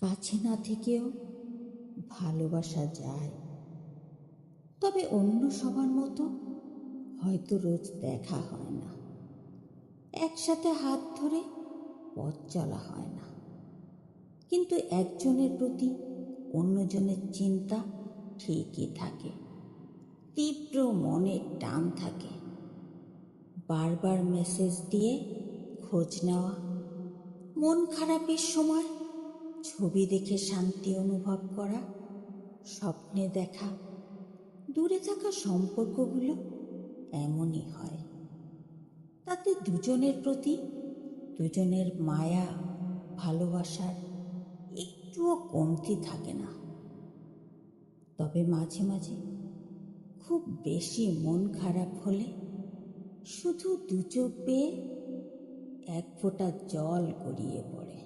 কাছে না থেকেও ভালোবাসা যায়, তবে অন্য সবার মতো হয়তো রোজ দেখা হয় না, একসাথে হাত ধরে পথ চলা হয় না, কিন্তু একজনের প্রতি অন্যজনের চিন্তা ঠিকই থাকে। তীব্র মনের টান থাকে, বারবার মেসেজ দিয়ে খোঁজ নেওয়া, মন খারাপের সময় ছবি দেখে শান্তি অনুভব করা, স্বপ্নে দেখা। দূরে থাকা সম্পর্কগুলো এমনই হয়, তাতে দুজনের প্রতি দুজনের মায়া ভালোবাসার একটুও কমতি থাকে না। তবে মাঝে মাঝে খুব বেশি মন খারাপ হলে শুধু দু চোখ বেয়ে এক ফোঁটা জল গড়িয়ে পড়ে।